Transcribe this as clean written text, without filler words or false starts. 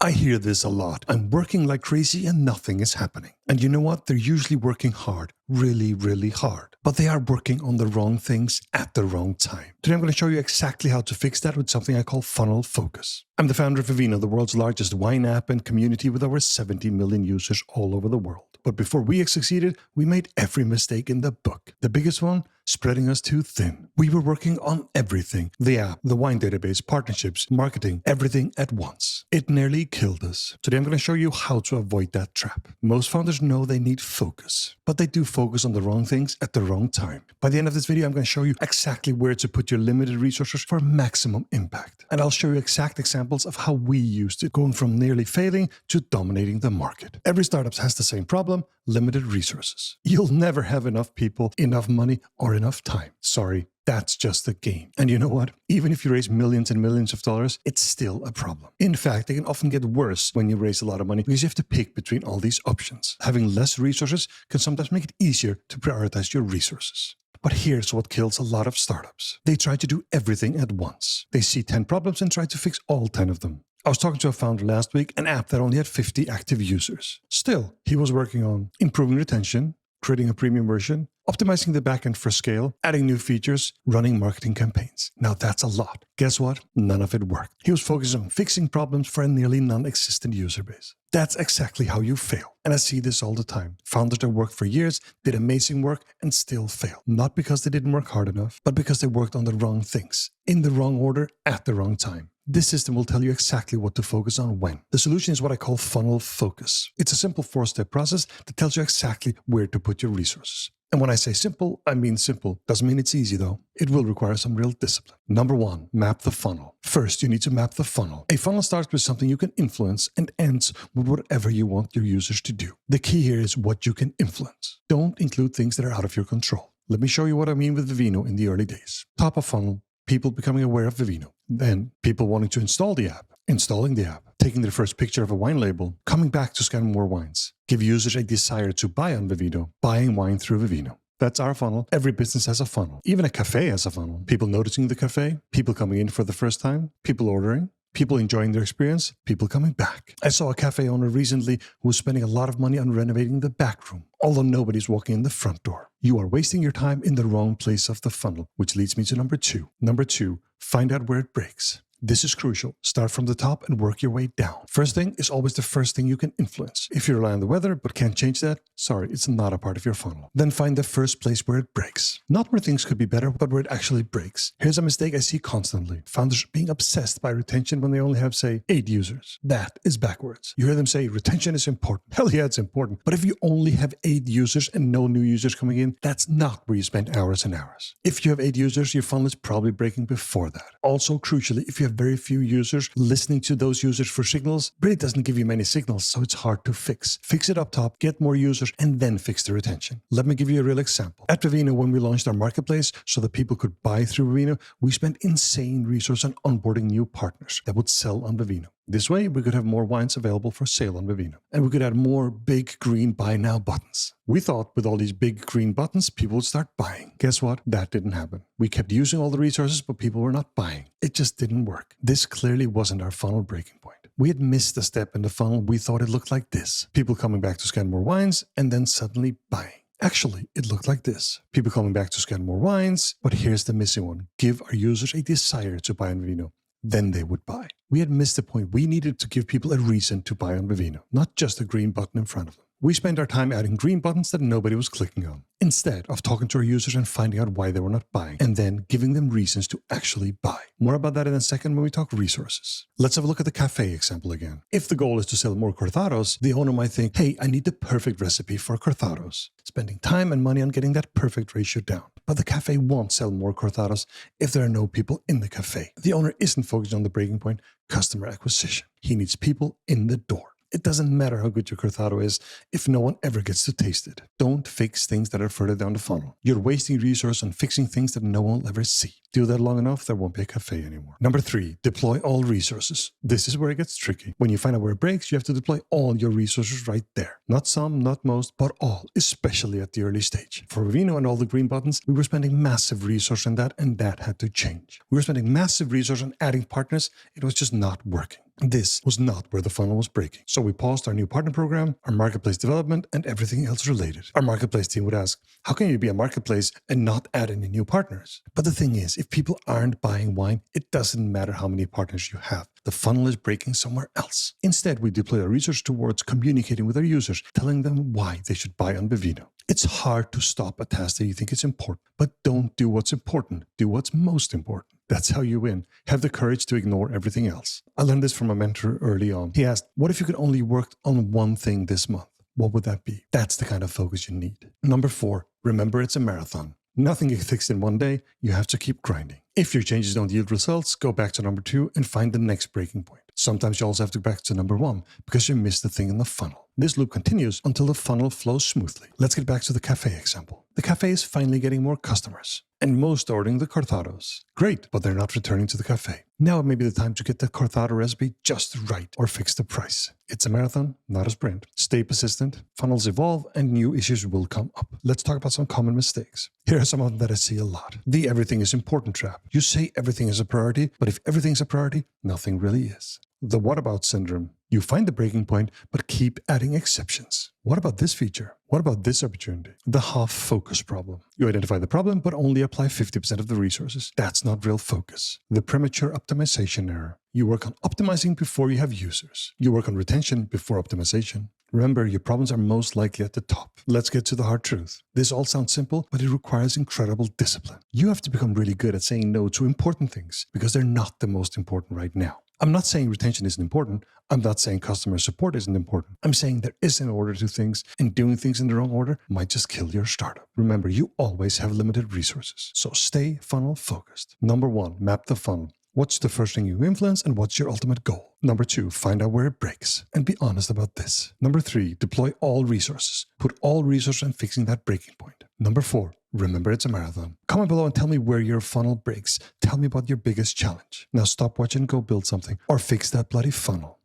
I hear this a lot. I'm working like crazy and nothing is happening. And you know what? They're usually working hard, really, really hard. But they are working on the wrong things at the wrong time. Today I'm going to show you exactly how to fix that with something I call funnel focus. I'm the founder of Vivino, the world's largest wine app and community with over 70 million users all over the world. But before we succeeded, we made every mistake in the book. The biggest one, spreading us too thin. We were working on everything. The app, the wine database, partnerships, marketing, everything at once. It nearly killed us. Today I'm going to show you how to avoid that trap. Most founders know they need focus, but they do focus on the wrong things at the wrong time. By the end of this video, I'm going to show you exactly where to put your limited resources for maximum impact. And I'll show you exact examples of how we used it, going from nearly failing to dominating the market. Every startup has the same problem, limited resources. You'll never have enough people, enough money, or enough time. Sorry, that's just the game. And you know what? Even if you raise millions and millions of dollars, it's still a problem. In fact, it can often get worse when you raise a lot of money because you have to pick between all these options. Having less resources can sometimes make it easier to prioritize your resources. But here's what kills a lot of startups. They try to do everything at once. They see 10 problems and try to fix all 10 of them. I was talking to a founder last week, an app that only had 50 active users. Still, he was working on improving retention, creating a premium version, optimizing the backend for scale, adding new features, running marketing campaigns. Now that's a lot. Guess what? None of it worked. He was focused on fixing problems for a nearly non-existent user base. That's exactly how you fail. And I see this all the time. Founders that worked for years, did amazing work, and still fail. Not because they didn't work hard enough, but because they worked on the wrong things, in the wrong order, at the wrong time. This system will tell you exactly what to focus on when. The solution is what I call funnel focus. It's a simple 4-step process that tells you exactly where to put your resources. And when I say simple, I mean simple. Doesn't mean it's easy though. It will require some real discipline. Number 1, map the funnel. First, you need to map the funnel. A funnel starts with something you can influence and ends with whatever you want your users to do. The key here is what you can influence. Don't include things that are out of your control. Let me show you what I mean with Vivino in the early days. Top of funnel, people becoming aware of Vivino. Then people wanting to install the app, installing the app, taking their first picture of a wine label, coming back to scan more wines, give users a desire to buy on Vivino, buying wine through Vivino. That's our funnel. Every business has a funnel. Even a cafe has a funnel. People noticing the cafe, people coming in for the first time, people ordering, people enjoying their experience, people coming back. I saw a cafe owner recently who was spending a lot of money on renovating the back room, although nobody's walking in the front door. You are wasting your time in the wrong place of the funnel, which leads me to number 2. Number 2, find out where it breaks. This is crucial. Start from the top and work your way down. First thing is always the first thing you can influence. If you rely on the weather but can't change that, sorry, it's not a part of your funnel. Then find the first place where it breaks. Not where things could be better, but where it actually breaks. Here's a mistake I see constantly. Founders being obsessed by retention when they only have, say, 8 users. That is backwards. You hear them say retention is important. Hell yeah, it's important. But if you only have 8 users and no new users coming in, that's not where you spend hours and hours. If you have 8 users, your funnel is probably breaking before that. Also, crucially, if you have very few users, listening to those users for signals really doesn't give you many signals, so it's hard to fix. Fix it up top, get more users, and then fix the retention. Let me give you a real example. At Vivino, when we launched our marketplace so that people could buy through Vivino, we spent insane resources on onboarding new partners that would sell on Vivino. This way, we could have more wines available for sale on Vivino. And we could add more big green buy now buttons. We thought with all these big green buttons, people would start buying. Guess what? That didn't happen. We kept using all the resources, but people were not buying. It just didn't work. This clearly wasn't our funnel breaking point. We had missed a step in the funnel. We thought it looked like this. People coming back to scan more wines and then suddenly buying. Actually, it looked like this. People coming back to scan more wines, but here's the missing one. Give our users a desire to buy on Vivino. Then they would buy. We had missed the point. We needed to give people a reason to buy on Vivino, not just a green button in front of them. We spent our time adding green buttons that nobody was clicking on, instead of talking to our users and finding out why they were not buying, and then giving them reasons to actually buy. More about that in a second when we talk resources. Let's have a look at the cafe example again. If the goal is to sell more cortados, the owner might think, hey, I need the perfect recipe for cortados, spending time and money on getting that perfect ratio down. But the cafe won't sell more cortados if there are no people in the cafe. The owner isn't focused on the breaking point, customer acquisition. He needs people in the door. It doesn't matter how good your cortado is if no one ever gets to taste it. Don't fix things that are further down the funnel. You're wasting resources on fixing things that no one will ever see. Do that long enough, there won't be a cafe anymore. Number 3, deploy all resources. This is where it gets tricky. When you find out where it breaks, you have to deploy all your resources right there. Not some, not most, but all, especially at the early stage. For Vivino and all the green buttons, we were spending massive resource on that, and that had to change. We were spending massive resource on adding partners. It was just not working. This was not where the funnel was breaking. So we paused our new partner program, our marketplace development, and everything else related. Our marketplace team would ask, how can you be a marketplace and not add any new partners? But the thing is, if people aren't buying wine, it doesn't matter how many partners you have. The funnel is breaking somewhere else. Instead, we deploy our research towards communicating with our users, telling them why they should buy on Vivino. It's hard to stop a task that you think is important, but don't do what's important. Do what's most important. That's how you win. Have the courage to ignore everything else. I learned this from a mentor early on. He asked, what if you could only work on one thing this month? What would that be? That's the kind of focus you need. Number 4, remember it's a marathon. Nothing gets fixed in one day. You have to keep grinding. If your changes don't yield results, go back to number 2 and find the next breaking point. Sometimes you also have to go back to number 1 because you missed the thing in the funnel. This loop continues until the funnel flows smoothly. Let's get back to the cafe example. The cafe is finally getting more customers, and most are ordering the cortados. Great, but they're not returning to the cafe. Now it may be the time to get the cortado recipe just right or fix the price. It's a marathon, not a sprint. Stay persistent, funnels evolve, and new issues will come up. Let's talk about some common mistakes. Here are some of them that I see a lot. The everything is important trap. You say everything is a priority, but if everything's a priority, nothing really is. The what about syndrome. You find the breaking point, but keep adding exceptions. What about this feature? What about this opportunity? The half focus problem. You identify the problem, but only apply 50% of the resources. That's not real focus. The premature optimization error. You work on optimizing before you have users. You work on retention before optimization. Remember, your problems are most likely at the top. Let's get to the hard truth. This all sounds simple, but it requires incredible discipline. You have to become really good at saying no to important things because they're not the most important right now. I'm not saying retention isn't important. I'm not saying customer support isn't important. I'm saying there is an order to things, and doing things in the wrong order might just kill your startup. Remember, you always have limited resources, so stay funnel focused. Number 1, map the funnel. What's the first thing you influence and what's your ultimate goal? Number 2, find out where it breaks and be honest about this. Number 3, deploy all resources. Put all resources on fixing that breaking point. Number 4, remember it's a marathon. Comment below and tell me where your funnel breaks. Tell me about your biggest challenge. Now stop watching, go build something or fix that bloody funnel.